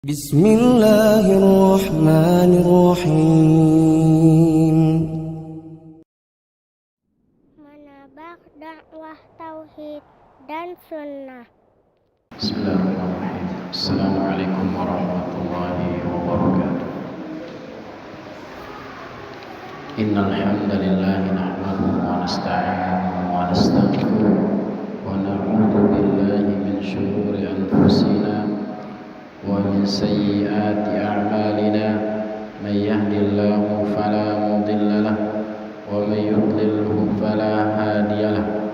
Bismillahirrahmanirrahim. Menabak dakwah tauhid dan sunnah. Bismillahirrahmanirrahim. Assalamualaikum warahmatullahi wabarakatuh. Innal hamdalillah nahmaduhu wa nasta'inuhu wa nastaghfiruh wa na'udzu billahi min shururi anfusina wa min sayyiati a'malina. May yahdihillahu fala mudilla lahu wa may yudlilhu fala hadiya lahu.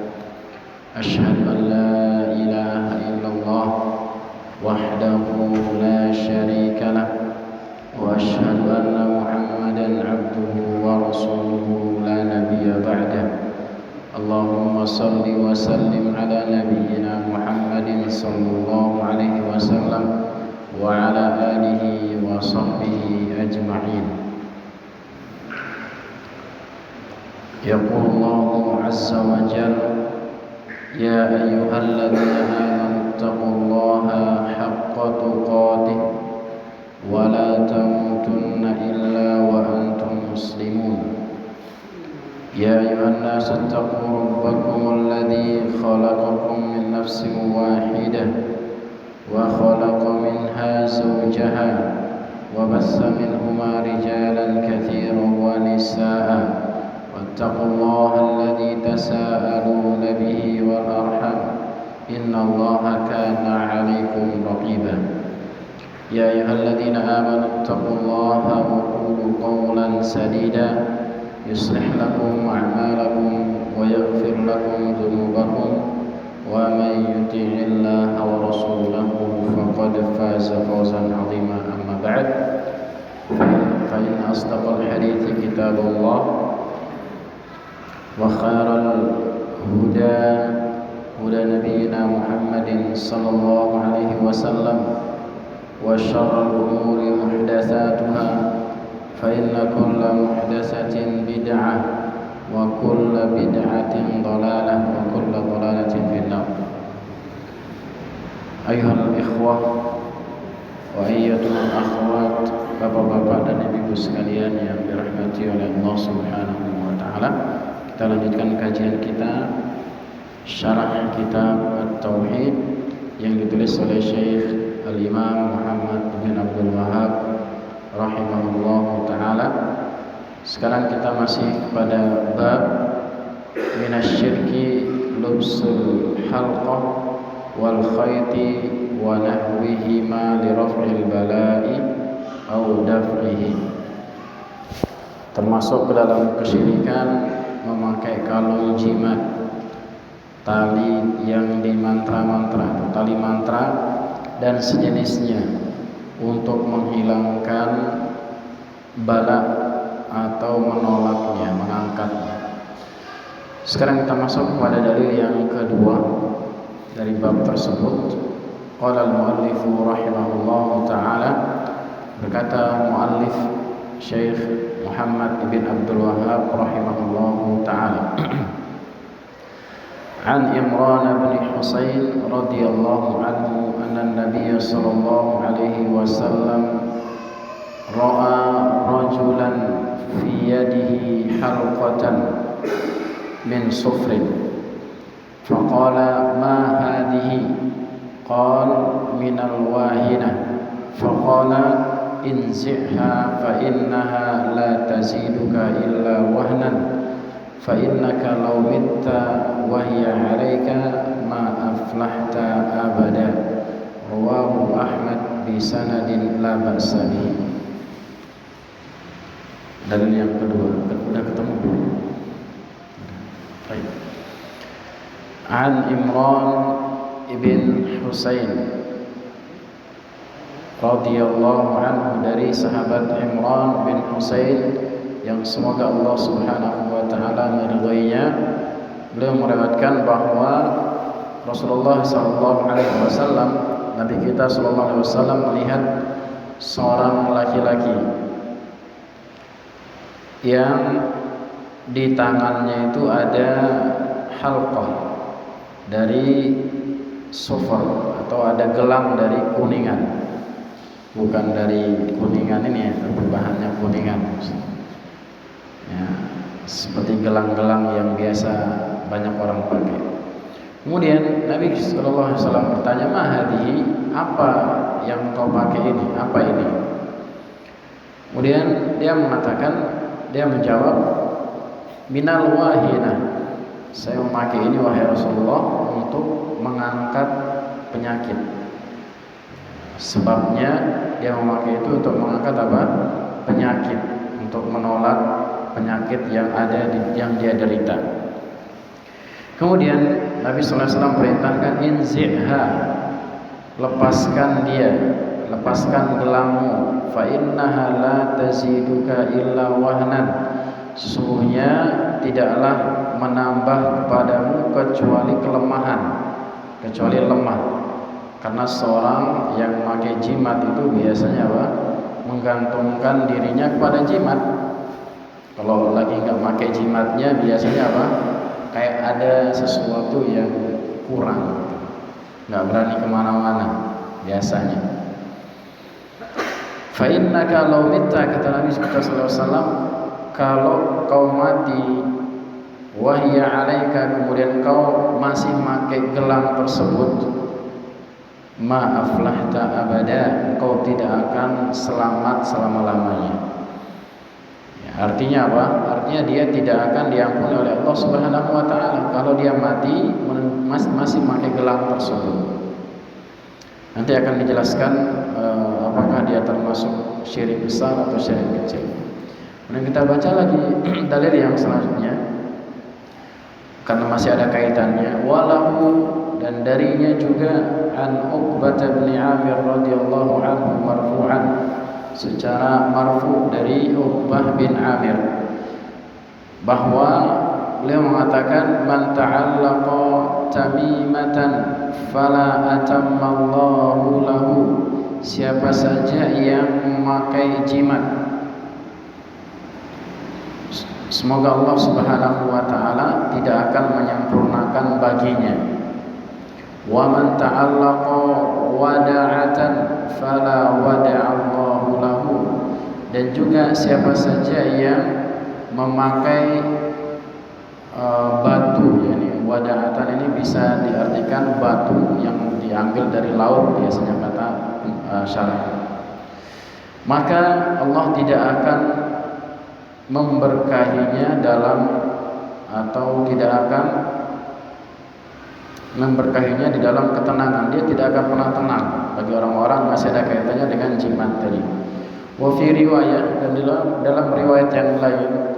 Asyhadu an la ilaha illallah wahdahu la syarika lah wa asyhadu anna Muhammadan abduhu wa rasuluhu la nabiyya ba'dah. Allahumma salli wa sallim ala nabiyyina Muhammadin sallallahu alaihi wasallam wa ala alihi wa sahbihi ajma'in. Yaqulu Allahu azza wa jalla: Ya ayyuhalladzina amanu taqullaha haqqa tuqatih wa la tamutunna illa wa antum muslimun. Ya ayyuhan nasu taqu rabbakum alladzi khalaqakum min nafsin wahidah wa khalaqa minha zawjaha wa bassa minhuma rijalan katsiran wa nisaa'a. واتقوا الله الذي تساءلون به والأرحام إن الله كان عليكم رقيبا. يا أيها الذين آمنوا اتقوا الله وقولوا قولا سديدا يصلح لكم أعمالكم ويغفر لكم ذنوبكم ومن يطع الله ورسوله فقد فاز فوزا عظيما. أما بعد فإن أصدق الحديث كتاب الله وخير الهدى هدى نبينا محمد صلى الله عليه وسلم وشر الأمور محدثاتها فإن كل محدثة بدعة وكل بدعة ضلالة وكل ضلالة في النار. أيها الإخوة وأيتها الأخوات, bapak-bapak dan ibu sekalian yang dirahmati oleh Allah Subhanahu wa taala. Kita lanjutkan kajian kita syarah kitab At-Tauhid yang ditulis oleh Syekh Al-Imam Muhammad bin Abdul Wahhab rahimahullahu taala. Sekarang kita masih pada bab minasyirki lubsul halqah wal khayti wa nahwihima li raf'il bala'i au daf'ihi. Termasuk ke dalam kesyirikan memakai kalung jimat, tali yang dimantra-mantra, tali mantra dan sejenisnya untuk menghilangkan bala atau menolaknya, mengangkatnya. Sekarang kita masuk kepada dalil yang kedua dari bab tersebut. Qala al-muallif rahimahullahu taala, berkata muallif Syekh Muhammad bin Abdul Wahhab rahimahullahu ta'ala, An Imran bin Husain radhiyallahu anhu anna an-nabiy sallallahu alaihi wasallam ra'a rajulan fi yadihi halqatan min sufrin faqala ma hadhihi qala min al-wahina faqala inzi'ha fa innaha la taziduka illa wahnan fa innaka law mitta wa hiya 'alaika ma aflahta abada. Rawahu Ahmad bi sanadin la ba'sa bihi. Dalil yang kedua, udah ketemu belum? Baik. An Imran ibn Husain radhiyallahu anhu, dari sahabat Imran bin Husain yang semoga Allah Subhanahu wa taala meridhoinya. Beliau meriwayatkan bahwa Rasulullah sallallahu alaihi wasallam, Nabi kita sallallahu alaihi wasallam melihat seorang laki-laki yang di tangannya itu ada halqah dari sufur atau ada gelang dari kuningan. bukan dari kuningan ini ya, tapi bahannya kuningan. Ya, seperti gelang-gelang yang biasa banyak orang pakai. Kemudian Nabi SAW bertanya, "Mahadihi, apa yang kau pakai ini? Apa ini?" Kemudian dia menjawab, "Minal wahina." Saya memakai ini wahai Rasulullah untuk mengangkat penyakit. Sebabnya dia memakai itu untuk mengangkat apa? Penyakit, untuk menolak penyakit yang yang dia derita. Kemudian Nabi SAW perintahkan, "Inzi'ha." Lepaskan dia, lepaskan gelangmu. Fa innaha la taziduka illa wahnan. Sesungguhnya tidaklah menambah kepadamu kecuali kelemahan, kecuali lemah. Karena seorang yang memakai jimat itu biasanya apa? Menggantungkan dirinya kepada jimat. Kalau lagi nggak pakai jimatnya biasanya apa? Kayak ada sesuatu yang kurang, nggak berani kemana-mana biasanya. Fa innaka law mitta, kata Nabi SAW, kalau kau mati, wahya alaika, kemudian kau masih pakai gelang tersebut, ma aflahta abada, kau tidak akan selamat selama-lamanya. Ya, artinya apa? Artinya dia tidak akan diampuni oleh Allah Subhanahu wa taala kalau dia mati masih pakai gelang tersebut. Nanti akan dijelaskan apakah dia termasuk syirik besar atau syirik kecil. Kemudian kita baca lagi dalil yang selanjutnya karena masih ada kaitannya. Walahu, dan darinya juga, an Uqbah bin Amir radhiyallahu anhu marfu'an, secara marfu dari Uqbah bin Amir, bahwa beliau mengatakan, "Man ta'allaqa tamimatan fala atammallahu lahu." Siapa saja yang memakai jimat, semoga Allah Subhanahu wa taala tidak akan menyempurnakan baginya. Wa man ta'allaqa wada'atan fala wada'allahu lahu. Dan juga siapa saja yang memakai batu, yakni wada'atan ini bisa diartikan batu yang diambil dari laut, biasanya kata syarah. Maka Allah tidak akan memberkahinya dalam, atau tidak akan memberkahinya di dalam ketenangan. Dia tidak akan pernah tenang. Bagi orang-orang masih ada kaitannya dengan jimat tadi. Wa fi riwayat, dan dalam riwayat yang lain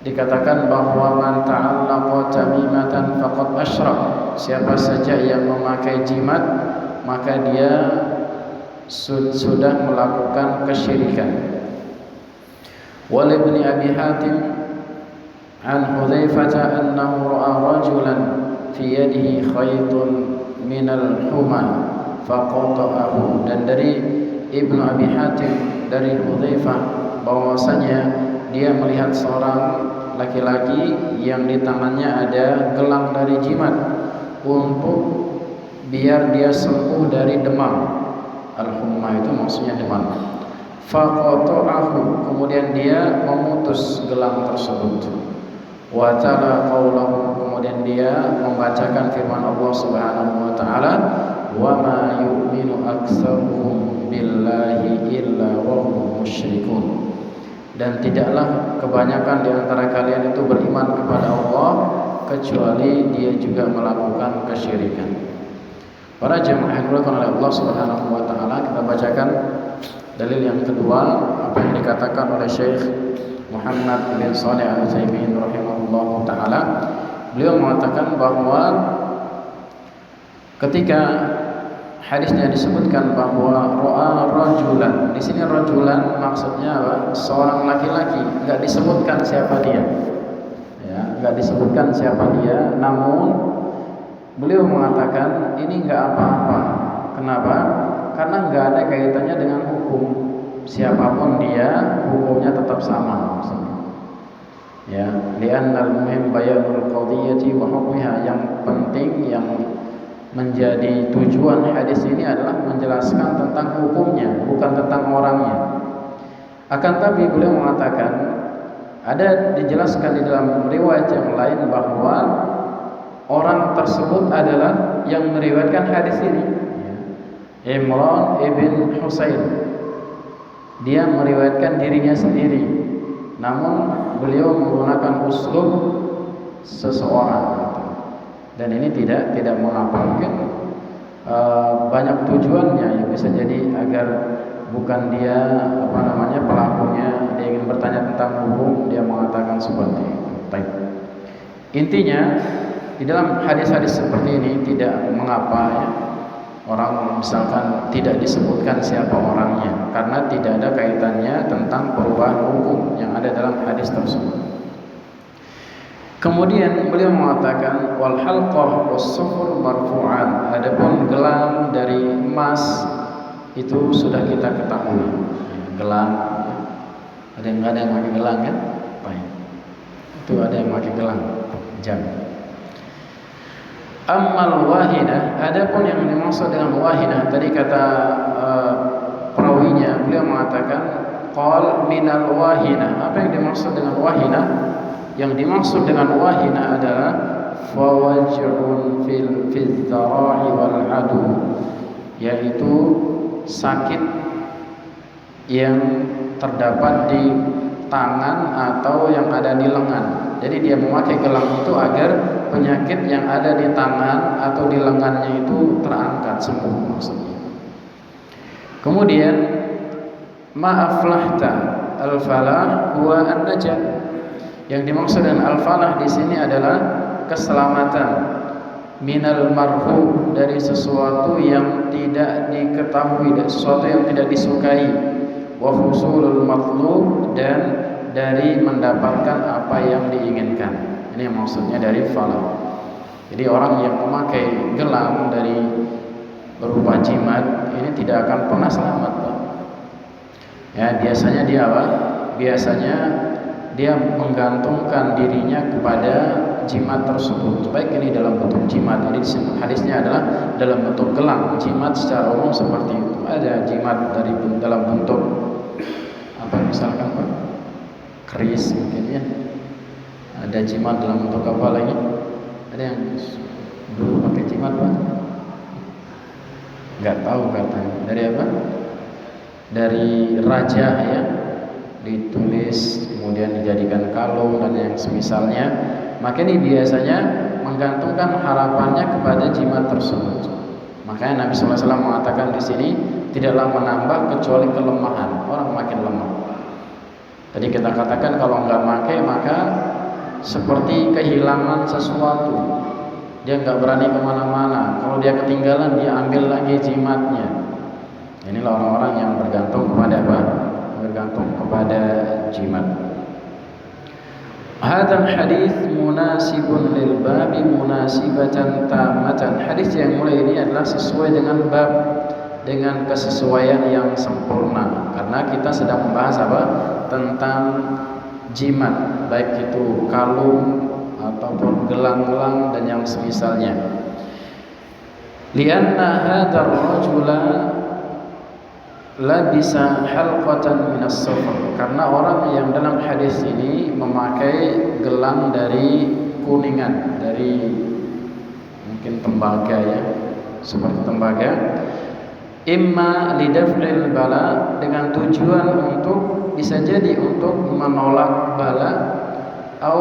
dikatakan bahwa man ta'allaqa tamimatan faqad asyrak. Siapa saja yang memakai jimat, maka dia sudah melakukan kesyirikan. Wal ibni Abi Hatim an Hudzaifah annahu ra'a rajulan fi yadihi khaytun minal huma faqata'ahu. Dan dari Ibnu Abi Hatim dari Hudzaifah bahwasanya dia melihat seorang laki-laki yang di tangannya ada gelang dari jimat untuk biar dia sembuh dari demam. Al-humma itu maksudnya demam. Faqata'ahu, kemudian dia memutus gelang tersebut. Wa ta'ala qaulahu, kemudian dia membacakan firman Allah Subhanahu wa taala, "Wa ma yu'minu aktsaruhum billahi illa wa hum musyrikun." Dan tidaklah kebanyakan di antara kalian itu beriman kepada Allah kecuali dia juga melakukan kesyirikan. Para jemaah yang dimuliakan oleh Allah Subhanahu wa taala, kita bacakan dalil yang kedua, apa yang dikatakan oleh Syekh Muhammad bin Shalih Al-Utsaimin rahimahullahu taala. Beliau mengatakan bahwa ketika hadisnya disebutkan bahwa ra'a rajulan, di sini rajulan maksudnya apa? Seorang laki-laki, enggak disebutkan siapa dia. Ya, enggak disebutkan siapa dia, namun beliau mengatakan ini enggak apa-apa. Kenapa? Karena enggak ada kaitannya dengan hukum. Siapapun dia, hukumnya tetap sama maksudnya. Ya, li'annal muhim bayanul qadhiyati wa hukmiha, yang penting, yang menjadi tujuan hadis ini adalah menjelaskan tentang hukumnya, bukan tentang orangnya. Akan tapi beliau mengatakan ada dijelaskan di dalam riwayat yang lain bahwa orang tersebut adalah yang meriwayatkan hadis ini, Imran ibn Husain. Dia meriwayatkan dirinya sendiri, namun beliau menggunakan uslub seseorang, dan ini tidak mengapa. Mungkin banyak tujuannya, yang bisa jadi agar bukan dia pelakunya, dia ingin bertanya tentang hukum, dia mengatakan seperti itu. Baik. Intinya di dalam hadis-hadis seperti ini tidak mengapa ya, orang misalkan tidak disebutkan siapa orangnya, karena tidak ada kaitannya tentang perubahan hukum yang ada dalam hadis tersebut. Kemudian beliau mengatakan wal halqah was-sufur marfu'an. Adapun gelang dari emas itu sudah kita ketahui. Gelang, ada yang pakai gelang kan? Baik. Itu ada yang pakai gelang, jam. Ammal wahinah, adapun yang dimaksud dengan wahinah, tadi kata perawinya, beliau mengatakan qal minal wahinah. Apa yang dimaksud dengan wahinah? Yang dimaksud dengan wahinah adalah fawaj'un fil dhara'i wal adu, yaitu sakit yang terdapat di tangan atau yang ada di lengan. Jadi dia memakai gelang itu agar penyakit yang ada di tangan atau di lengannya itu terangkat, sembuh maksudnya. Kemudian ma'aflahta al-falah huwa an-najah. Yang dimaksud dengan al-falah di sini adalah keselamatan minal marhum, dari sesuatu yang tidak diketahui, dari sesuatu yang tidak disukai, wa husulul matlub, dan dari mendapatkan apa yang diinginkan. Ini maksudnya dari falah. Jadi orang yang memakai gelang dari berupa jimat ini tidak akan pernah selamat, Pak. Ya, biasanya dia apa? Biasanya dia menggantungkan dirinya kepada jimat tersebut. Baik ini dalam bentuk jimat, jadi hadisnya adalah dalam bentuk gelang. Jimat secara umum seperti itu. Ada jimat dari dalam bentuk apa misalkan Pak? Keris mungkin ya. Ada jimat dalam bentuk apa lagi? Ada yang dulu pakai jimat Pak? Enggak tahu katanya. Dari apa? Dari raja ya. Ditulis kemudian dijadikan kalung dan yang semisalnya. Maka ini biasanya menggantungkan harapannya kepada jimat tersebut. Makanya Nabi SAW mengatakan di sini tidaklah menambah kecuali kelemahan. Orang makin lemah. Tadi kita katakan kalau nggak pakai maka seperti kehilangan sesuatu. Dia nggak berani kemana-mana. Kalau dia ketinggalan dia ambil lagi jimatnya. Inilah orang-orang yang bergantung kepada apa? Bergantung kepada jimat. Hadzal hadis munasibun lil babi munasibatan tammatan. Hadis yang mulai ini adalah sesuai dengan bab, dengan kesesuaian yang sempurna, karena kita sedang membahas apa? Tentang jimat, baik itu kalung ataupun gelang-gelang dan yang semisalnya. Lianna hadzal rajula labisa halqatan minas safar, karena orang yang dalam hadis ini memakai gelang dari kuningan, dari mungkin tembaga ya, seperti tembaga. Imma lidaf'il bala, dengan tujuan untuk bisa jadi untuk menolak bala, atau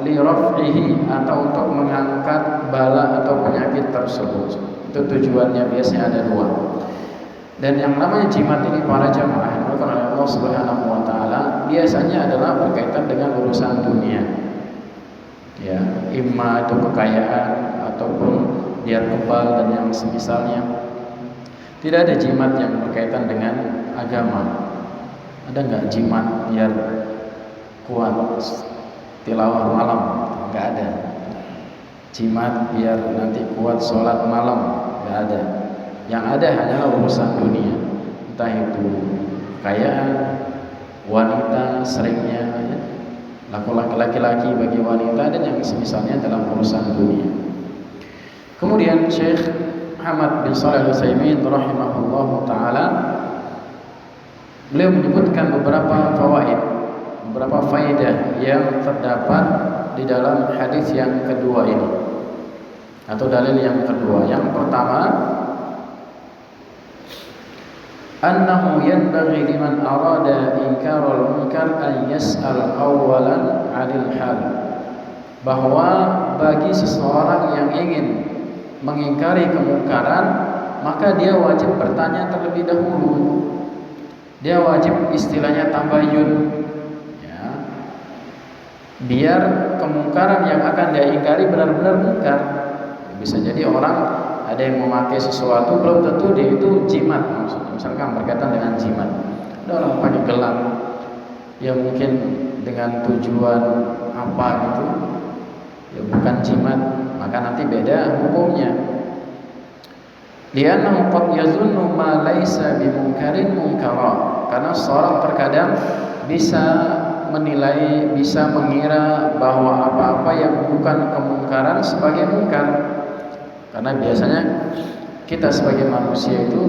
liraf'ihi, atau untuk mengangkat bala atau penyakit tersebut. Itu tujuannya, biasanya ada dua. Dan yang namanya jimat ini para jamaah yang dilakukan oleh Allah Subhanahu wa taala biasanya adalah berkaitan dengan urusan dunia. Ya, imma itu kekayaan ataupun biar kebal dan yang semisalnya. Tidak ada jimat yang berkaitan dengan agama. Ada enggak jimat biar kuat tilawah malam? Enggak ada. Jimat biar nanti kuat sholat malam? Enggak ada. Yang ada hanyalah urusan dunia, entah itu kekayaan, wanita seringnya, laki-laki bagi wanita dan yang semisalnya dalam urusan dunia. Kemudian Syekh Muhammad bin Shalih Al-Utsaimin rahimahullahu taala beliau menyebutkan beberapa fawaid, beberapa faedah yang terdapat di dalam hadis yang kedua ini atau dalil yang kedua. Yang pertama, annahu yanbaghi liman arada inkarul munkar an yas'al awwalan 'anil hal. Bahwa bagi seseorang yang ingin mengingkari kemungkaran, maka dia wajib bertanya terlebih dahulu. Dia wajib istilahnya tabayun, ya, biar kemungkaran yang akan dia ingkari benar-benar mungkar. Bisa jadi orang ada yang memakai sesuatu belum tentu dia itu jimat, maksudnya misalkan berkaitan dengan jimat. Ada orang pakai gelang yang mungkin dengan tujuan apa gitu, ya bukan jimat, maka nanti beda hukumnya. Li'annahu qad yazunnu ma laysa bimunkarin munkara. Karena seorang terkadang bisa menilai, bisa mengira bahwa apa-apa yang bukan kemungkaran sebagai mungkar. Karena biasanya kita sebagai manusia itu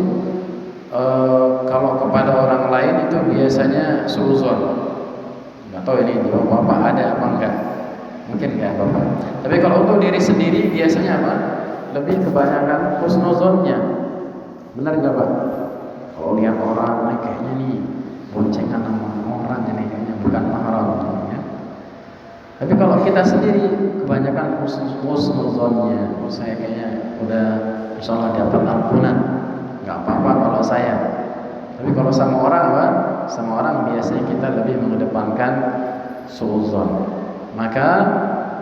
kalau kepada orang lain itu biasanya suuzon. Nggak tahu ini di Bapak ada apa enggak? Mungkin enggak Bapak. Tapi kalau untuk diri sendiri biasanya apa? Lebih kebanyakan husnuzonnya. Benar enggak Pak? Kalau lihat orang, kayaknya nih boncengan sama orang ini kayaknya bukan mahram ya. Tapi kalau kita sendiri kebanyakan husnuzonnya, saya kayaknya udah insyaallah dapat ampunan, nggak apa-apa kalau saya. Tapi kalau sama orang apa? Sama orang biasanya kita lebih mengedepankan suuzon. Maka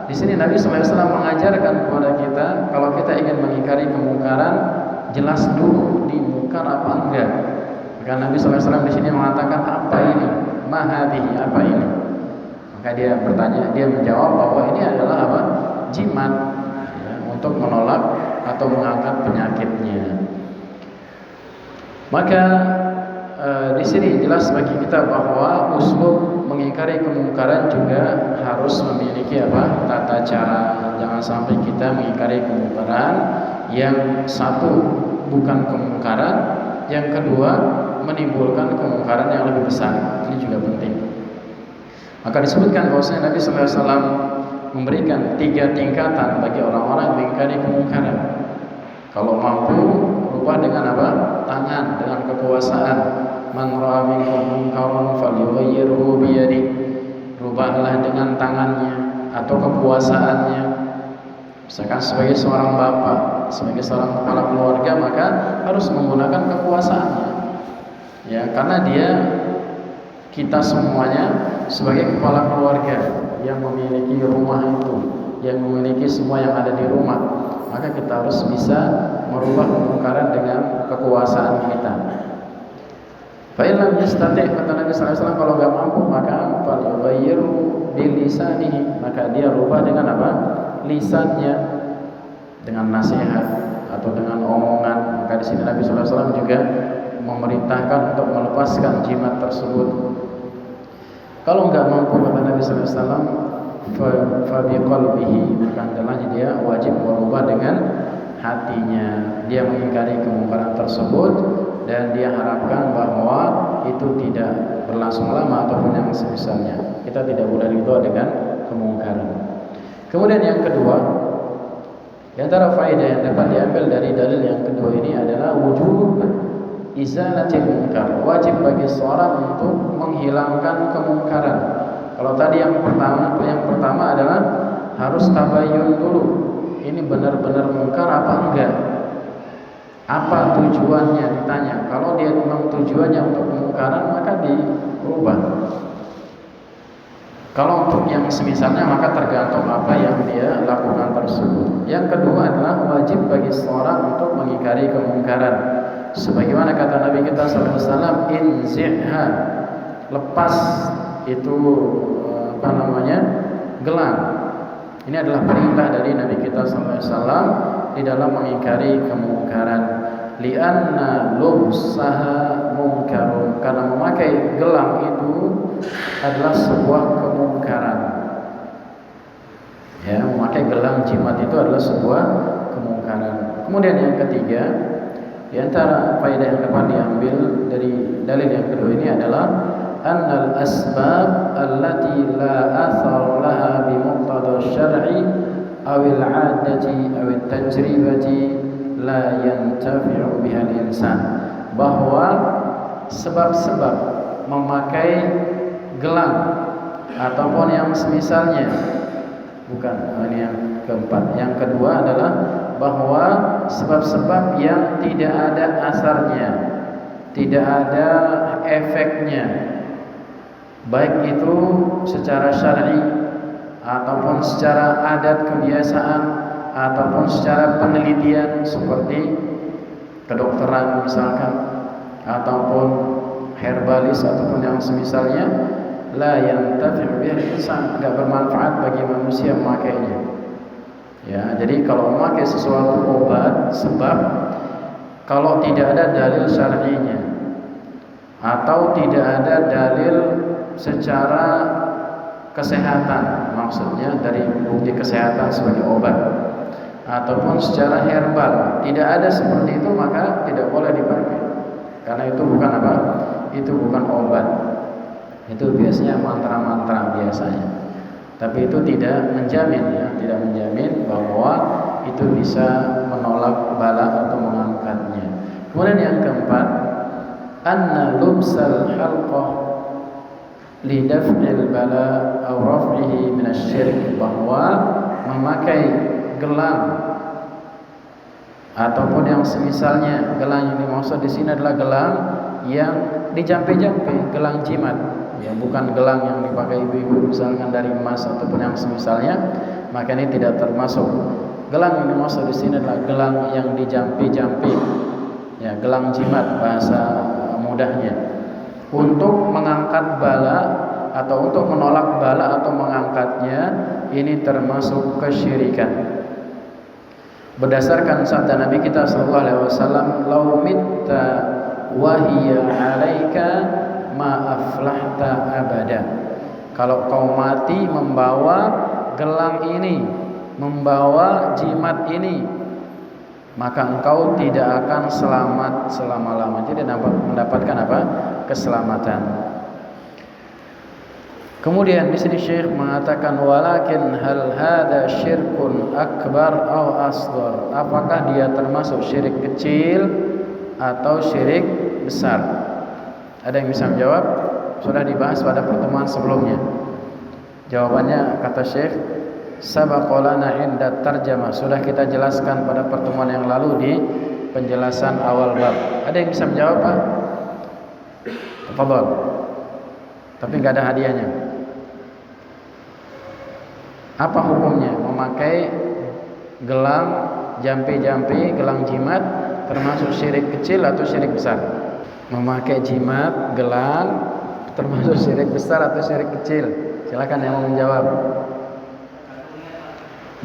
di sini Nabi SAW mengajarkan kepada kita, kalau kita ingin mengingkari kemungkaran, jelas dulu di mungkar apa enggak. Maka Nabi SAW di sini mengatakan apa ini, mahadihi, apa ini. Maka dia bertanya, dia menjawab bahwa ini adalah apa? Jimat, ya, untuk menolak atau mengangkat penyakitnya. Maka di sini jelas bagi kita bahwa uslub mengingkari kemungkaran juga harus memiliki apa? Tata cara. Jangan sampai kita mengingkari kemungkaran yang satu bukan kemungkaran, yang kedua menimbulkan kemungkaran yang lebih besar. Ini juga penting. Maka disebutkan bahwasanya Nabi SAW memberikan 3 tingkatan bagi orang-orang yang mengingkari kemungkaran. Kalau mampu, rubah dengan apa? Tangan, dengan kekuasaan. Man ra'a minkum munkaran falyughayyirhu bi yadihi. Rubahlah dengan tangannya atau kekuasaannya. Misalkan sebagai seorang bapak, sebagai seorang kepala keluarga, maka harus menggunakan kekuasaannya. Ya, karena dia kita semuanya sebagai kepala keluarga yang memiliki rumah itu, yang memiliki semua yang ada di rumah, maka kita harus bisa merubah kemungkaran dengan kekuasaan kita. Fa'ilam yastati', kata Nabi SAW, kalau nggak mampu maka falyughayyirhu bilisanihi, maka dia rubah dengan apa? Lisannya, dengan nasihat atau dengan omongan. Maka di sini Nabi SAW juga memerintahkan untuk melepaskan jimat tersebut. Kalau nggak mampu, kata Nabi SAW, fa biqalbihi, maka adalah dia wajib merubah dengan hatinya. Dia mengingkari kemungkaran tersebut dan dia harapkan bahwa itu tidak berlangsung lama ataupun yang semisalnya. Kita tidak boleh ridha dengan kemungkaran. Kemudian yang kedua, di antara faedah yang dapat diambil dari dalil yang kedua ini adalah wujub izalatil munkar. Wajib bagi seorang untuk menghilangkan kemungkaran. Kalau tadi yang pertama adalah harus tabayun dulu. Ini benar-benar mungkar apa enggak? Apa tujuannya ditanya. Kalau dia memang tujuannya untuk kemungkaran, maka dirubah. Kalau untuk yang semisalnya, maka tergantung apa yang dia lakukan tersebut. Yang kedua adalah wajib bagi seorang untuk mengingkari kemungkaran. Sebagaimana kata Nabi kita SAW, inzi'ha, lepas itu gelang. Ini adalah perintah dari Nabi kita SAW di dalam mengingkari kemungkaran. Li'anna lubsaha munkarun, karena memakai gelang itu adalah sebuah kemungkaran. Ya, memakai gelang jimat itu adalah sebuah kemungkaran. Kemudian yang ketiga, di antara faedah yang dapat diambil dari dalil yang kedua ini adalah annal asbab allati la athar laha bi muqtada syar'i aw al-'adati aw at-tajribati la yantafi'u biha al-insan, bahwa sebab-sebab memakai gelang ataupun yang semisalnya, bukan, ini yang keempat. Yang kedua adalah bahwa sebab-sebab yang tidak ada asarnya, tidak ada efeknya, baik itu secara syar'i ataupun secara adat kebiasaan ataupun secara penelitian seperti kedokteran misalkan, ataupun herbalis ataupun yang semisalnya, la yantafi'u biha al-insan, tidak bermanfaat bagi manusia memakainya. Ya, jadi kalau memakai sesuatu obat, sebab kalau tidak ada dalil syar'inya atau tidak ada dalil secara kesehatan, maksudnya dari bukti kesehatan sebagai obat ataupun secara herbal, tidak ada seperti itu, maka tidak boleh dipakai. Karena itu bukan apa? Itu bukan obat. Itu biasanya mantra-mantra biasanya. Tapi itu tidak menjamin, ya, tidak menjamin bahwa itu bisa menolak bala atau mengangkatnya. Kemudian yang keempat, anna lubsal halqah li daf'il bala aw raf'ihi min asy-syirk, bahwa memakai gelang ataupun yang semisalnya. Gelang yang dimaksud di sini adalah gelang yang dijampe-jampe, gelang jimat, ya, bukan gelang yang dipakai ibu-ibu misalkan dari emas ataupun yang semisalnya, maka ini tidak termasuk. Gelang yang dimaksud di sini adalah gelang yang dijampe-jampe, ya, gelang jimat bahasa mudahnya, untuk mengangkat bala atau untuk menolak bala atau mengangkatnya. Ini termasuk kesyirikan. Berdasarkan sabda Nabi kita sallallahu alaihi wasallam, "Lau mitta wa hiya 'alaika ma aflahta abada." Kalau kau mati membawa gelang ini, membawa jimat ini, maka engkau tidak akan selamat selama-lamanya, tidak mendapatkan apa? Keselamatan. Kemudian di sini Syekh mengatakan, walakin hal hada syirkun akbar aw asghar, apakah dia termasuk syirik kecil atau syirik besar? Ada yang bisa menjawab? Sudah dibahas pada pertemuan sebelumnya. Jawabannya kata Syekh, sabaqa lana inda tarjamah, sudah kita jelaskan pada pertemuan yang lalu di penjelasan awal bab. Ada yang bisa menjawab, Pak? Tafadhol. Tapi enggak ada hadiahnya. Apa hukumnya memakai gelang jampi-jampi, gelang jimat, termasuk syirik kecil atau syirik besar? Memakai jimat, gelang, termasuk syirik besar atau syirik kecil? Silakan yang mau menjawab.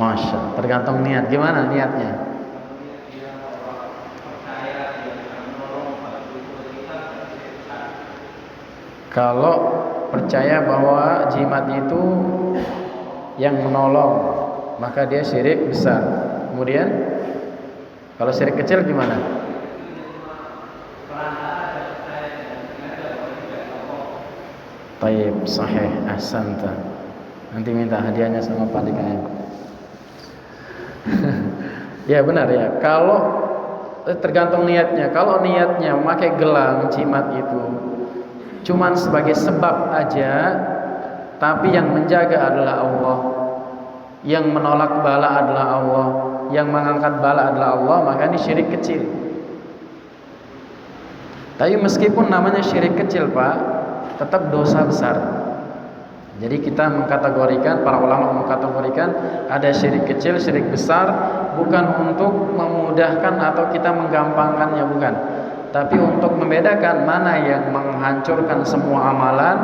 Masya, tergantung niat. Gimana niatnya? Kalau percaya bahwa jimat itu yang menolong, maka dia syirik besar. Kemudian kalau syirik kecil gimana? Taib, sahih, ahsanta. Nanti minta hadiahnya sama Pak DKM. Ya benar ya. Kalau tergantung niatnya. Kalau niatnya memakai gelang jimat itu cuman sebagai sebab aja, tapi yang menjaga adalah Allah, yang menolak bala adalah Allah, yang mengangkat bala adalah Allah, maka ini syirik kecil. Tapi meskipun namanya syirik kecil, Pak, tetap dosa besar. Jadi kita mengkategorikan, para ulama mengkategorikan ada syirik kecil, syirik besar, bukan untuk memudahkan atau kita menggampangkannya, bukan, tapi untuk membedakan mana yang menghancurkan semua amalan,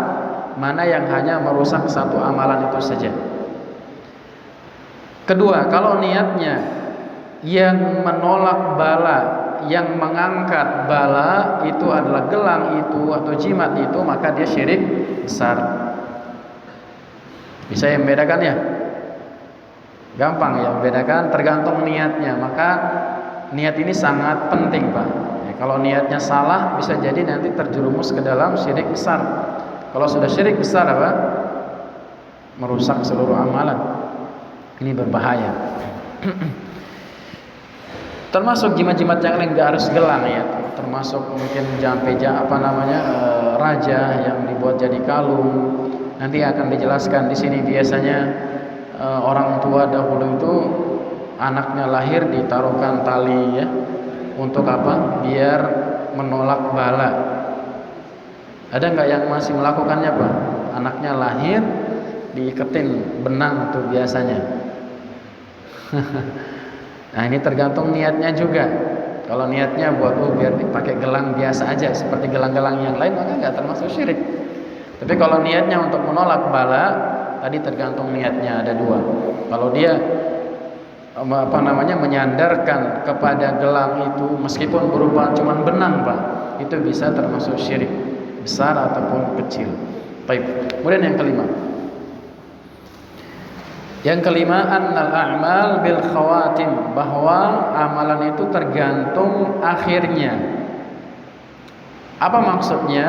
mana yang hanya merusak satu amalan itu saja. Kedua, kalau niatnya yang menolak bala, yang mengangkat bala itu adalah gelang itu atau jimat itu, maka dia syirik besar. Bisa yang membedakan ya? Gampang ya membedakan, tergantung niatnya. Maka niat ini sangat penting, Pak. Ya, kalau niatnya salah bisa jadi nanti terjerumus ke dalam syirik besar. Kalau sudah syirik besar apa? Merusak seluruh amalan. Ini berbahaya. Termasuk jimat-jimat yang lain nggak harus gelang ya. Termasuk mungkin raja yang dibuat jadi kalung. Nanti akan dijelaskan di sini biasanya orang tua dahulu itu anaknya lahir ditaruhkan tali ya. Untuk apa? Biar menolak bala. Ada nggak yang masih melakukannya, Pak? Anaknya lahir diiketin benang tuh biasanya. Nah, ini tergantung niatnya juga. Kalau niatnya buat biar dipakai gelang biasa aja seperti gelang-gelang yang lain, maka nggak termasuk syirik. Tapi kalau niatnya untuk menolak bala, tadi tergantung niatnya, ada dua. Kalau dia menyandarkan kepada gelang itu meskipun berupa cuman benang, Pak, itu bisa termasuk syirik besar ataupun kecil. Baik. Kemudian yang kelima. Yang kelima, annal a'mal bil khawatim, bahwa amalan itu tergantung akhirnya. Apa maksudnya?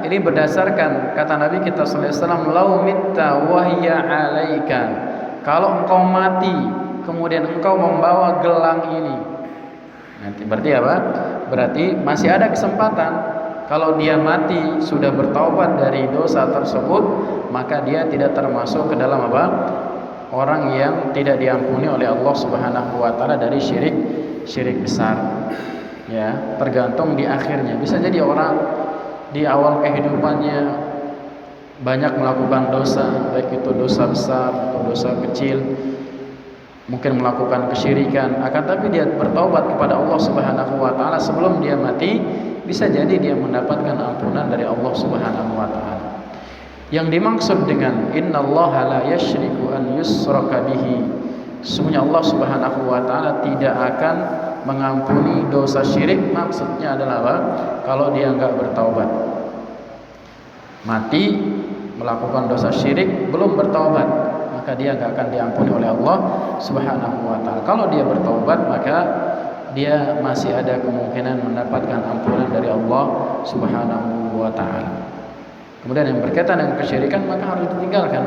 Ini berdasarkan kata Nabi kita sallallahu alaihi wasallam, "Lau mitta wa hiya 'alaika." Kalau engkau mati kemudian engkau membawa gelang ini. Nanti berarti apa? Berarti masih ada kesempatan. Kalau dia mati sudah bertaubat dari dosa tersebut, maka dia tidak termasuk ke dalam apa? Orang yang tidak diampuni oleh Allah Subhanahu wa taala dari syirik besar. Ya, tergantung di akhirnya. Bisa jadi orang di awal kehidupannya banyak melakukan dosa, baik itu dosa besar atau dosa kecil, mungkin melakukan kesyirikan, akan tapi dia bertaubat kepada Allah Subhanahu wa taala sebelum dia mati, bisa jadi dia mendapatkan ampunan dari Allah Subhanahu wa taala. Yang dimaksud dengan innallaha la yasyriku an yusraka bihi, sesungguhnya Allah Subhanahu wa taala tidak akan mengampuni dosa syirik, maksudnya adalah apa? Kalau dia enggak bertaubat. Mati melakukan dosa syirik belum bertaubat, maka dia enggak akan diampuni oleh Allah Subhanahu wa taala. Kalau dia bertaubat, maka dia masih ada kemungkinan mendapatkan ampunan dari Allah Subhanahu wa taala. Kemudian yang berkaitan dengan kesyirikan maka harus ditinggalkan.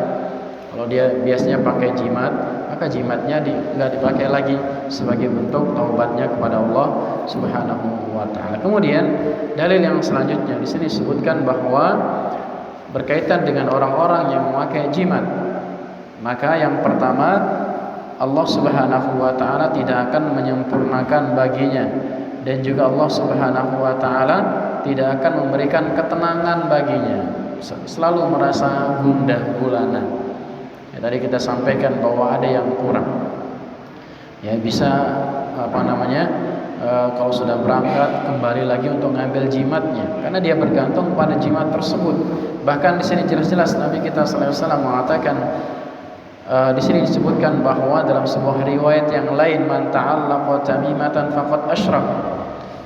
Kalau dia biasanya pakai jimat, maka jimatnya enggak dipakai lagi sebagai bentuk taubatnya kepada Allah Subhanahu wa taala. Kemudian dalil yang selanjutnya di sini disebutkan bahwa berkaitan dengan orang-orang yang memakai jimat, maka yang pertama Allah Subhanahu wa taala tidak akan menyempurnakan baginya, dan juga Allah Subhanahu wa taala tidak akan memberikan ketenangan baginya. Selalu merasa gundah gulana. Ya, tadi kita sampaikan bahwa ada yang kurang. Ya, bisa kalau sudah berangkat kembali lagi untuk ngambil jimatnya, karena dia bergantung pada jimat tersebut. Bahkan di sini jelas-jelas Nabi kita sallallahu alaihi wasallam mengatakan, di sini disebutkan bahwa dalam sebuah riwayat yang lain, man ta'allaqa tamimatan faqad asyrak,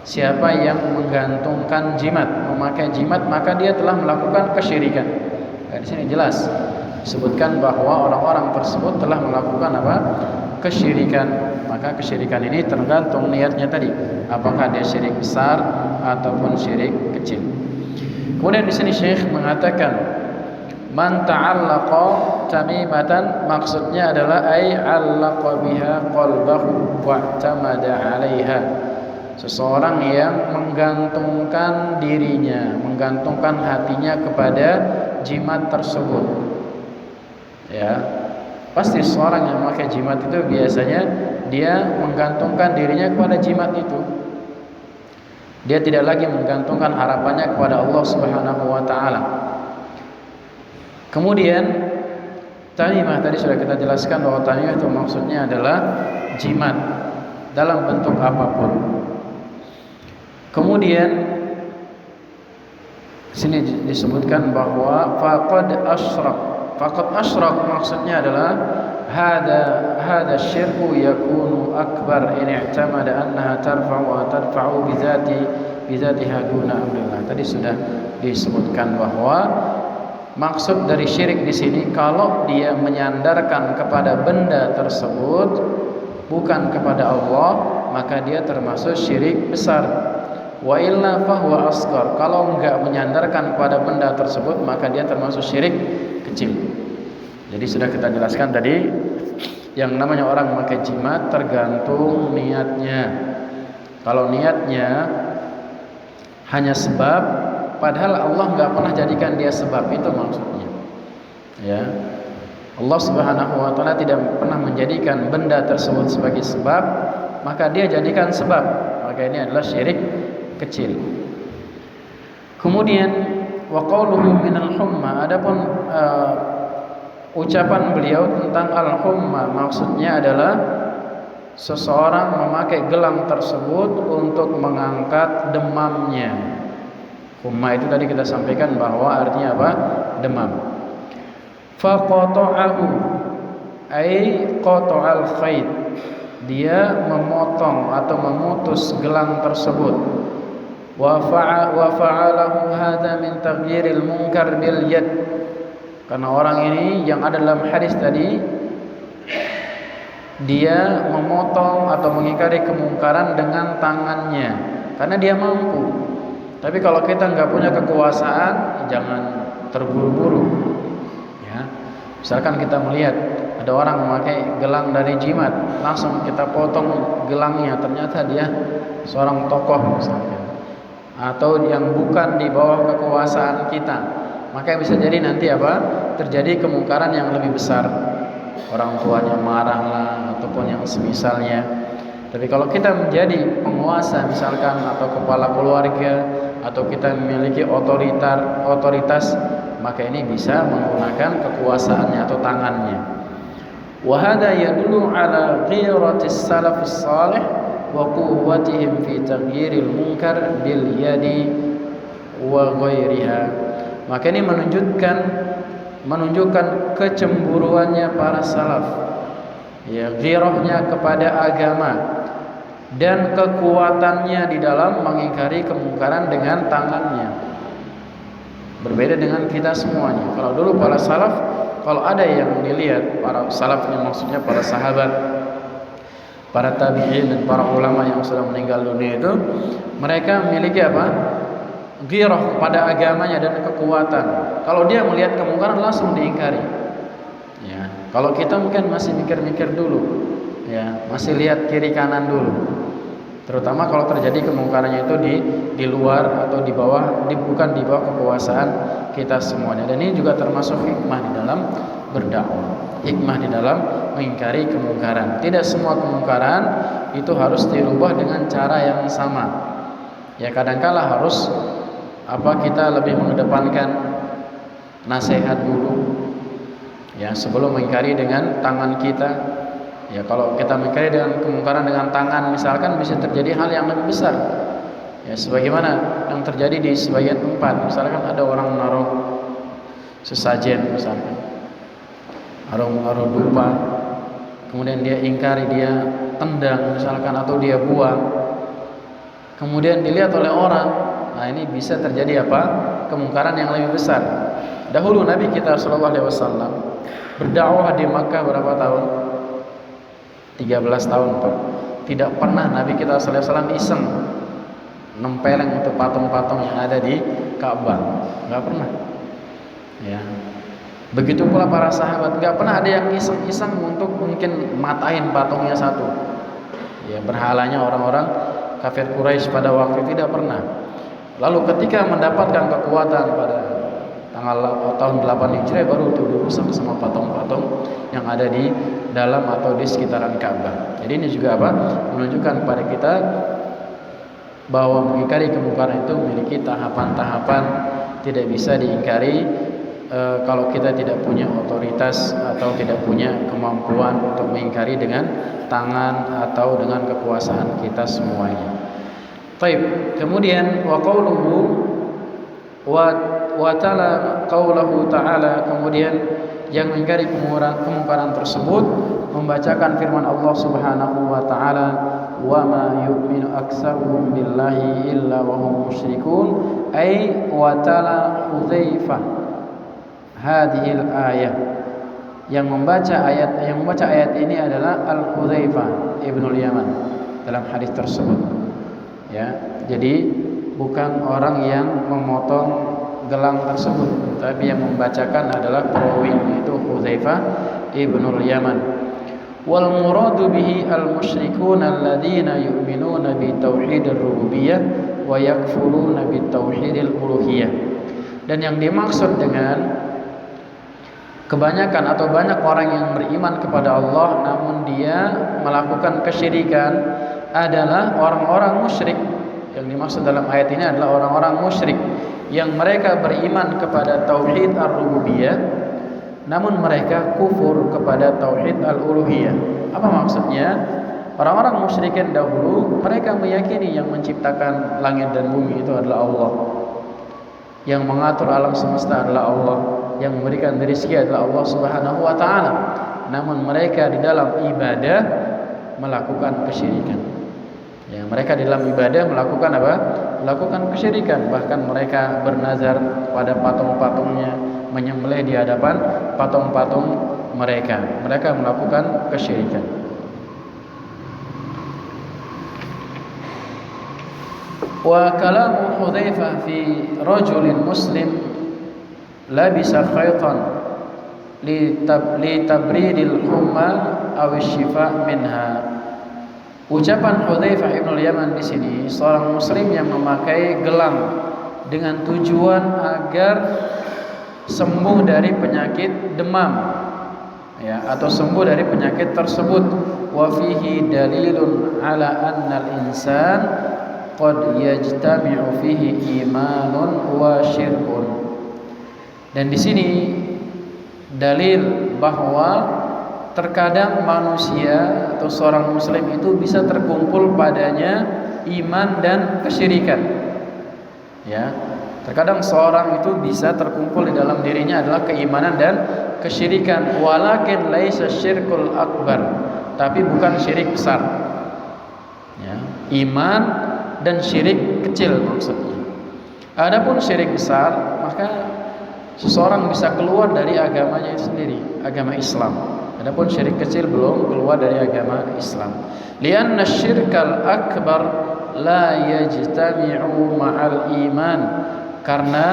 siapa yang menggantungkan jimat, memakai jimat, maka dia telah melakukan kesyirikan. Nah, di sini jelas disebutkan bahwa orang-orang tersebut telah melakukan apa? Kesyirikan. Maka kesyirikan ini tergantung niatnya tadi, apakah dia syirik besar ataupun syirik kecil. Kemudian di sini Syekh mengatakan, man ta'allaqa tamimatan, maksudnya adalah ay 'allaqa biha qalbahu wa'tamada 'alaiha. Seseorang yang menggantungkan dirinya, menggantungkan hatinya kepada jimat tersebut. Ya, pasti seorang yang memakai jimat itu biasanya dia menggantungkan dirinya kepada jimat itu. Dia tidak lagi menggantungkan harapannya kepada Allah Subhanahu wa taala. Kemudian tamimah tadi sudah kita jelaskan bahwa tamimah itu maksudnya adalah jimat dalam bentuk apapun. Kemudian sini disebutkan bahwa faqad asyrak. Faqad asyrak maksudnya adalah hada syirku yakunu akbar in i'tamada annaha tarfa'u bizatiha duna amrillah. Tadi sudah disebutkan bahwa maksud dari syirik di sini kalau dia menyandarkan kepada benda tersebut bukan kepada Allah, maka dia termasuk syirik besar. Wa illa fahuwa asghar. Kalau enggak menyandarkan pada benda tersebut, maka dia termasuk syirik kecil. Jadi sudah kita jelaskan tadi, yang namanya orang memakai jimat tergantung niatnya. Kalau niatnya hanya sebab, padahal Allah enggak pernah jadikan dia sebab, itu maksudnya. Ya. Allah Subhanahu wa taala tidak pernah menjadikan benda tersebut sebagai sebab, maka dia jadikan sebab. Maka ini adalah syirik kecil. Kemudian wa qauluhu minal humma, adapun ucapan beliau tentang al-humma, maksudnya adalah seseorang memakai gelang tersebut untuk mengangkat demamnya. Humma itu tadi kita sampaikan bahwa artinya apa? Demam. Faqata'ahu ay qata'al khayt, dia memotong atau memutus gelang tersebut. Wa fa'alahu hadza min taghyiril munkar bil yad, karena orang ini yang ada dalam hadis tadi, dia memotong atau mengingkari kemungkaran dengan tangannya karena dia mampu. Tapi kalau kita nggak punya kekuasaan, jangan terburu-buru. Misalkan kita melihat ada orang memakai gelang dari jimat, langsung kita potong gelangnya, ternyata dia seorang tokoh misalkan, atau yang bukan di bawah kekuasaan kita, maka bisa jadi nanti apa? Terjadi kemungkaran yang lebih besar. Orang tuanya marah lah, ataupun yang semisalnya. Tapi kalau kita menjadi penguasa misalkan, atau kepala keluarga, atau kita memiliki otoritas, maka ini bisa menggunakan kekuasaannya atau tangannya. Wa hadza yadullu ala ghiratis salafus salih wa quwwatihim fi taghyiril munkar bil yadi wa ghairiha. Maka ini menunjukkan kecemburuannya para salaf, ya, ghirahnya kepada agama dan kekuatannya di dalam mengingkari kemungkaran dengan tangannya. Berbeda dengan kita semuanya. Kalau dulu para salaf, kalau ada yang dilihat, para salafnya maksudnya para sahabat, para tabi'in dan para ulama yang sudah meninggal dunia itu, mereka memiliki apa? Ghirah pada agamanya dan kekuatan. Kalau dia melihat kemungkaran langsung diingkari. Ya, kalau kita mungkin masih mikir-mikir dulu, ya, masih lihat kiri kanan dulu. Terutama kalau terjadi kemungkarannya itu di luar atau di bawah, bukan di bawah kekuasaan kita semuanya. Dan ini juga termasuk hikmah di dalam berdakwah, hikmah di dalam mengingkari kemungkaran. Tidak semua kemungkaran itu harus dirubah dengan cara yang sama. Ya, kadangkala harus kita lebih mengedepankan nasihat dulu, ya, sebelum mengingkari dengan tangan kita. Ya, kalau kita mengingkari dengan kemungkaran dengan tangan, misalkan bisa terjadi hal yang lebih besar. Ya, sebagaimana yang terjadi di sebagian tempat, misalkan ada orang menaruh sesajen, misalkan naruh dupa, kemudian dia ingkari, dia tendang misalkan, atau dia buang, kemudian dilihat oleh orang. Nah, ini bisa terjadi apa? Kemungkaran yang lebih besar. Dahulu Nabi kita sallallahu alaihi wasallam berdakwah di Makkah berapa tahun? 13 tahun, Pak. Tidak pernah Nabi kita sallallahu alaihi wasallam iseng nempeleng itu patung-patung yang ada di Ka'bah. Enggak pernah. Ya. Begitu pula para sahabat, enggak pernah ada yang iseng-iseng untuk mungkin matahin patungnya satu. Ya, berhalanya orang-orang kafir Quraisy pada waktu itu tidak pernah. Lalu ketika mendapatkan kekuatan pada tahun 8 Hijriah, baru itu dirusak semua patung-patung yang ada di dalam atau di sekitaran Ka'bah. Jadi ini juga apa? Menunjukkan kepada kita bahwa mengingkari kemungkaran itu memiliki tahapan-tahapan, tidak bisa diingkari kalau kita tidak punya otoritas atau tidak punya kemampuan untuk mengingkari dengan tangan atau dengan kekuasaan kita semuanya. Baik, kemudian wa qauluhu wa ta'ala qaulahu ta'ala, kemudian yang mengingkari kemungkaran tersebut membacakan firman Allah Subhanahu wa taala, wa ma yu'minu aktsaruhum billahi illa wa hum musyrikun, ay wa ta'ala Hudzaifah hadhil ayah. Yang membaca ayat ini adalah Al-Hudzaifah Ibnul Yaman. dalam hadis tersebut. Ya, jadi bukan orang yang memotong gelang tersebut, tapi yang membacakan adalah perawi, yaitu Hudzaifah ibnul Yaman. Wal muradu bihi al musyrikuna alladziina yu'minuna bi tauhidir rububiyyah wa yakfuruna bi tauhidil uluhiyah. Dan yang dimaksud dengan kebanyakan atau banyak orang yang beriman kepada Allah namun dia melakukan kesyirikan adalah orang-orang musyrik. Yang dimaksud dalam ayat ini adalah orang-orang musyrik yang mereka beriman kepada tauhid ar-rububiyah namun mereka kufur kepada tauhid al-uluhiyah. Apa maksudnya? Orang-orang musyrikin dahulu mereka meyakini yang menciptakan langit dan bumi itu adalah Allah, yang mengatur alam semesta adalah Allah, yang memberikan rezeki adalah Allah Subhanahu wa taala. Namun mereka di dalam ibadah melakukan kesyirikan. Ya, mereka di dalam ibadah melakukan apa? Melakukan kesyirikan. Bahkan mereka bernazar pada patung-patungnya, menyembelih di hadapan patung-patung mereka. Mereka melakukan kesyirikan. Wa kalamu Hudzaifah fi rajulin muslim labisa khaytan li tabridil humma aw asy-syifa minha. Ucapan Hudzaifah ibnul Yaman di sini, seorang muslim yang memakai gelang dengan tujuan agar sembuh dari penyakit demam, ya, atau sembuh dari penyakit tersebut. Wa fihi dalilun ala anna al-insan qad yajtami'u fihi imanun wa syirkun. Dan di sini dalil bahwa terkadang manusia atau seorang muslim itu bisa terkumpul padanya iman dan kesyirikan. Ya, terkadang seorang itu bisa terkumpul di dalam dirinya adalah keimanan dan kesyirikan. Walakin laisa syirkul akbar, tapi bukan syirik besar. Ya, iman dan syirik kecil maksudnya. Adapun syirik besar, maka seseorang bisa keluar dari agamanya itu sendiri, agama Islam. Adapun syirik kecil belum keluar dari agama Islam. Lianna syirkal akbar la yajtami'u ma'al iman. Karena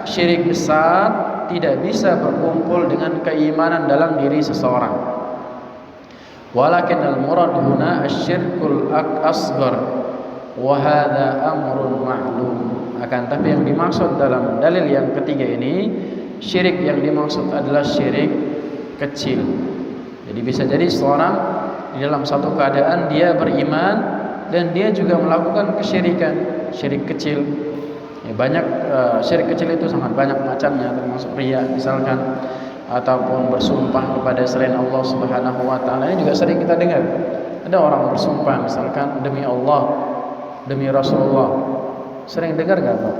syirik besar tidak bisa berkumpul dengan keimanan dalam diri seseorang. Walakin al-murad huna asy-syirkul asghar wa hadza amrun ma'lum. Akan tapi yang dimaksud dalam dalil yang ketiga ini, syirik yang dimaksud adalah syirik kecil. Jadi bisa jadi seorang di dalam satu keadaan dia beriman dan dia juga melakukan kesyirikan, syirik kecil. Ya, banyak syirik kecil itu sangat banyak macamnya, termasuk riya misalkan, ataupun bersumpah kepada selain Allah Subhanahu wa taala. Ini juga sering kita dengar. Ada orang bersumpah misalkan demi Allah, demi Rasulullah. Sering dengar enggak, Pak?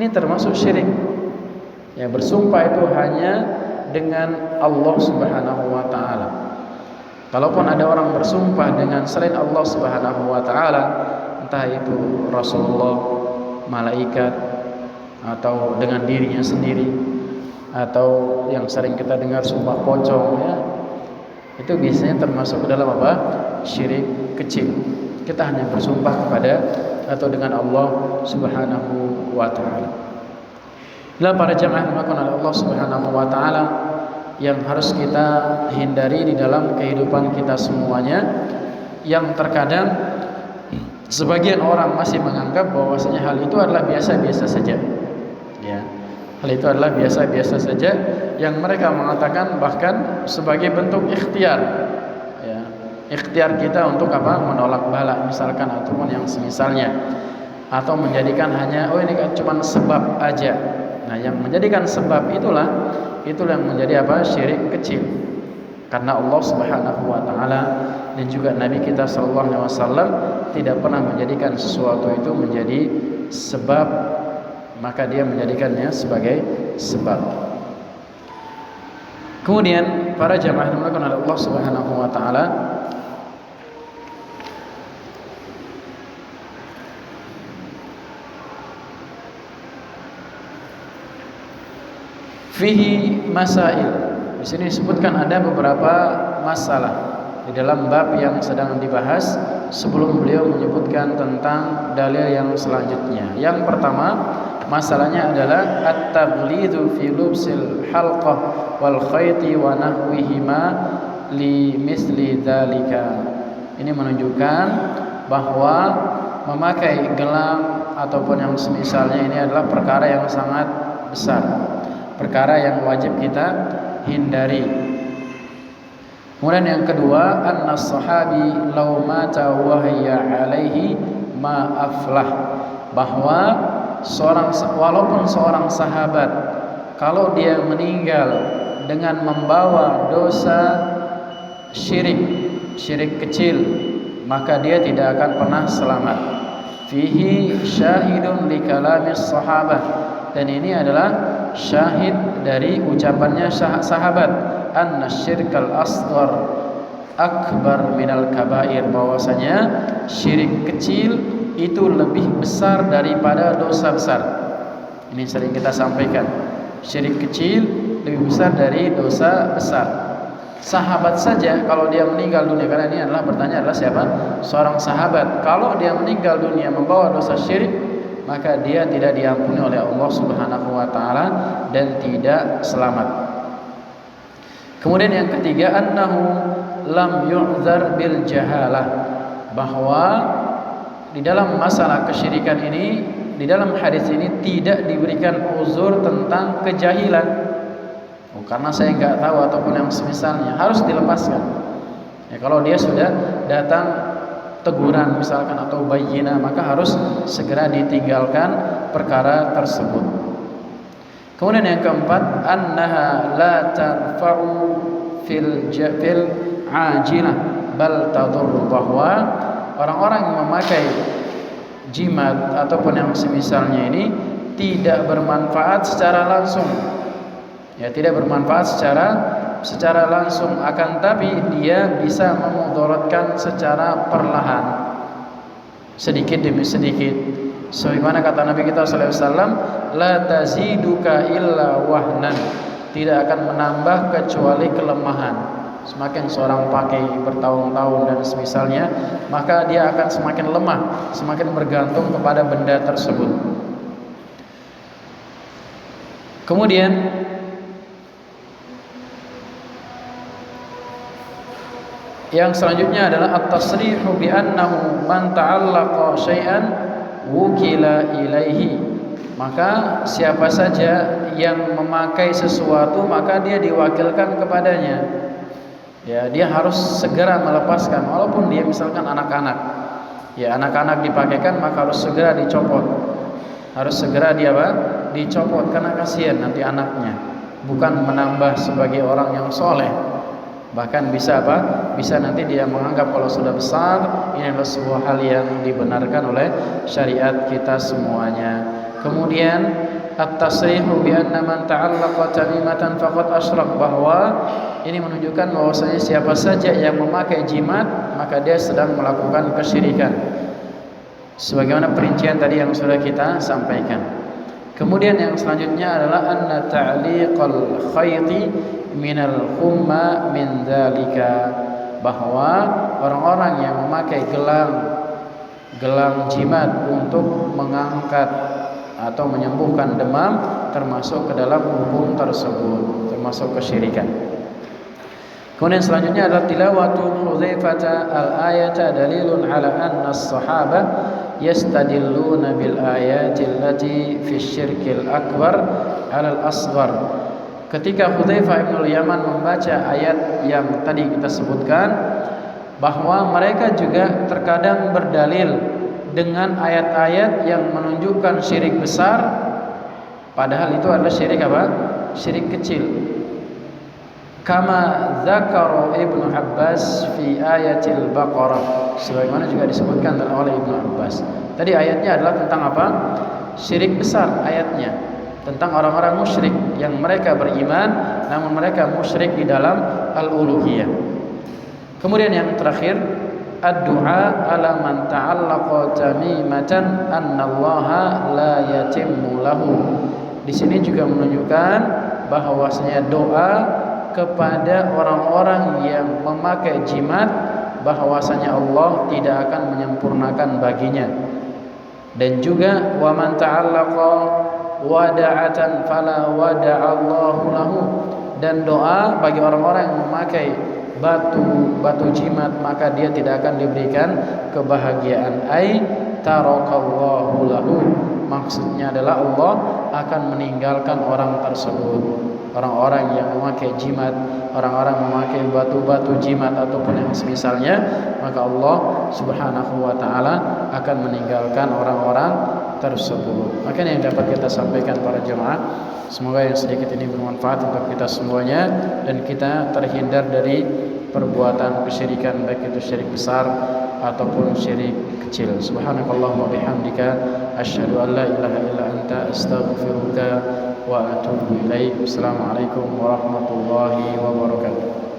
Ini termasuk syirik. Ya, bersumpah itu hanya dengan Allah Subhanahu wa taala. Kalaupun ada orang bersumpah dengan selain Allah Subhanahu wa taala, entah itu Rasulullah, malaikat, atau dengan dirinya sendiri, atau yang sering kita dengar sumpah pocong, ya, itu biasanya termasuk ke dalam apa? Syirik kecil. Kita hanya bersumpah kepada atau dengan Allah Subhanahu wa taala. Inilah para jamaah yang dimuliakan oleh Allah Subhanahu wa taala yang harus kita hindari di dalam kehidupan kita semuanya, yang terkadang sebagian orang masih menganggap bahwasanya hal itu adalah biasa-biasa saja. Ya. Hal itu adalah biasa-biasa saja, yang mereka mengatakan bahkan sebagai bentuk ikhtiar. Ya. Ikhtiar kita untuk apa? Menolak bala misalkan, ataupun yang semisalnya, atau menjadikan hanya ini kan cuma sebab aja. Nah, yang menjadikan sebab itulah yang menjadi apa? Syirik kecil. Karena Allah Subhanahu wa taala dan juga Nabi kita sallallahu alaihi wasallam tidak pernah menjadikan sesuatu itu menjadi sebab, maka dia menjadikannya sebagai sebab. Kemudian para jamaah yang dimuliakan oleh Allah Subhanahu wa taala, fihi masail. Di sini disebutkan ada beberapa masalah di dalam bab yang sedang dibahas, sebelum beliau menyebutkan tentang dalil yang selanjutnya. Yang pertama, masalahnya adalah at-taghlidhu fi lubsil halqah wal khayti wa nahwihima li misli dzalika. Ini menunjukkan bahwa memakai gelang ataupun yang semisalnya ini adalah perkara yang sangat besar, perkara yang wajib kita hindari. Kemudian yang kedua, annas sahabi law mata wa hiya alaihi ma aflah, bahwa walaupun seorang sahabat kalau dia meninggal dengan membawa dosa syirik kecil, maka dia tidak akan pernah selamat. Fihi syahidun li kalamis sahabah, dan ini adalah syahid dari ucapannya sahabat, anna syirkal asghar akbar minal kabair, bahwasanya syirik kecil itu lebih besar daripada dosa besar. Ini sering kita sampaikan, syirik kecil lebih besar dari dosa besar. Sahabat saja kalau dia meninggal dunia, karena ini adalah bertanya adalah siapa? Seorang sahabat. Kalau dia meninggal dunia membawa dosa syirik, maka dia tidak diampuni oleh Allah Subhanahu wa taala dan tidak selamat. Kemudian yang ketiga, annahu lam yu'dzar bil jahalah, bahwa di dalam masalah kesyirikan ini, di dalam hadis ini tidak diberikan uzur tentang kejahilan. Karena saya nggak tahu ataupun yang semisalnya, harus dilepaskan. Ya, kalau dia sudah datang teguran misalkan atau bayyinah, maka harus segera ditinggalkan perkara tersebut. Kemudian yang keempat, annaha la tarfa'u fil ajilah bal tadur, bahwa orang-orang yang memakai jimat ataupun yang semisalnya ini tidak bermanfaat secara langsung. Ya, tidak bermanfaat secara langsung, akan tapi dia bisa memudaratkan secara perlahan, sedikit demi sedikit. Sebagaimana kata Nabi kita sallallahu alaihi wasallam, la taziduka illa wahnan, tidak akan menambah kecuali kelemahan. Semakin seorang pakai bertahun-tahun dan semisalnya, maka dia akan semakin lemah, semakin bergantung kepada benda tersebut. Kemudian yang selanjutnya adalah at-tasrihu bi annahu man ta'allaqa syai'an wukila ilaihi, maka siapa saja yang memakai sesuatu maka dia diwakilkan kepadanya. Ya, dia harus segera melepaskan, walaupun dia misalkan anak-anak. Ya, anak-anak dipakaikan maka harus segera dicopot. Harus segera dicopot, karena kasihan nanti anaknya. Bukan menambah sebagai orang yang soleh. Bahkan bisa bisa nanti dia menganggap kalau sudah besar ini adalah sebuah hal yang dibenarkan oleh syariat kita semuanya. Kemudian at-tasrihu bi anna man ta'allaqa tamimatan faqad asyrak, bahwa ini menunjukkan bahwasanya siapa saja yang memakai jimat maka dia sedang melakukan kesyirikan, sebagaimana perincian tadi yang sudah kita sampaikan. Kemudian yang selanjutnya adalah anna ta'liqal khayti minal humma min dzalika, bahwa orang-orang yang memakai gelang jimat untuk mengangkat atau menyembuhkan demam termasuk ke dalam hukum tersebut, termasuk kesyirikan. Kemudian selanjutnya adalah tilawatul Hudzaifah al-ayata dalilun ala anna as-sahabah yastadilluna bil ayati allati fi syirkil akbar ala al-asghar. Ketika Hudzaifah bin Yaman membaca ayat yang tadi kita sebutkan, bahwa mereka juga terkadang berdalil dengan ayat-ayat yang menunjukkan syirik besar, padahal itu adalah syirik apa? Syirik kecil. Kama dzakara Ibnu Abbas fi ayatil Baqarah, sebagaimana juga disebutkan oleh Ibnu Abbas. Tadi ayatnya adalah tentang apa? Syirik besar ayatnya, tentang orang-orang musyrik yang mereka beriman namun mereka musyrik di dalam al-uluhiyah. Kemudian yang terakhir, ad-du'a ala man ta'allaqa tamimatan annallaha la yatimmu lahu. Di sini juga menunjukkan bahwasanya doa kepada orang-orang yang memakai jimat, bahwasanya Allah tidak akan menyempurnakan baginya. Dan juga wa man ta'allaqa wada'atan fala wada'allahu lahu, dan doa bagi orang-orang yang memakai batu jimat maka dia tidak akan diberikan kebahagiaan. Ai tarakallahu lahu, maksudnya adalah Allah akan meninggalkan orang tersebut. Orang-orang yang memakai jimat, orang-orang memakai batu-batu jimat ataupun yang semisalnya, maka Allah Subhanahu wa taala akan meninggalkan orang-orang tersebut. Maka yang dapat kita sampaikan para jemaah, semoga yang sedikit ini bermanfaat untuk kita semuanya dan kita terhindar dari perbuatan kesyirikan, baik itu syirik besar ataupun syirik kecil. Subhanakallahumma bihamdika asyhadu an la ilaha illa anta astaghfiruka wa atubu ilaik. Assalamualaikum warahmatullahi wabarakatuh.